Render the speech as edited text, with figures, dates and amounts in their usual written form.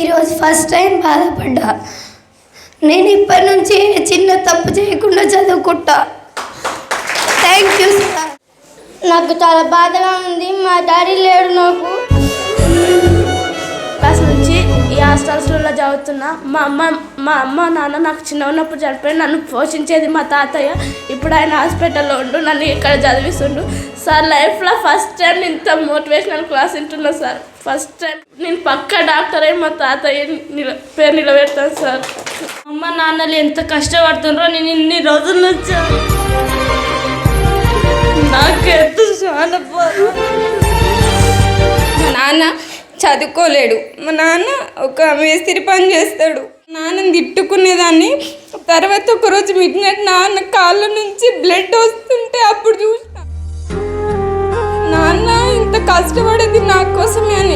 ఈరోజు first time బాధపడ్డా. నేను ఇప్పటి నుంచి చిన్న తప్పు చేయకుండా చదువుకుంటా. Thank you sir. నాకు చాలా బాధగా ఉంది. మా డాడీ లేడు నాకు. క్లాస్ నుంచి ఈ హాస్టల్స్లో చదువుతున్నా. మా అమ్మ నాన్న నాకు చిన్న ఉన్నప్పుడు చనిపోయి నన్ను పోషించేది మా తాతయ్య. ఇప్పుడు ఆయన హాస్పిటల్లో ఉండు, నన్ను ఇక్కడ చదివిస్తుండు. సార్ లైఫ్లో ఫస్ట్ టైం ఇంత మోటివేషనల్ క్లాస్ వింటున్నా సార్. ఫస్ట్ టైం నేను పక్కా డాక్టర్ అయి మా తాతయ్య పేరు నిలబెడతాను సార్. అమ్మ నాన్నలు ఎంత కష్టపడుతున్నారో నేను ఇన్ని రోజుల నుంచి నాకెంత చాలా మా నాన్న చదువుకోలేడు. మా నాన్న ఒక మేస్త్రి పని చేస్తాడు. నాన్నని తిట్టుకునేదాన్ని. తర్వాత ఒకరోజు మిడ్నైట్ నాన్న కాళ్ళ నుంచి బ్లడ్ వస్తుంటే అప్పుడు చూసిన నాన్న ఇంత కష్టపడేది నా కోసమే అని.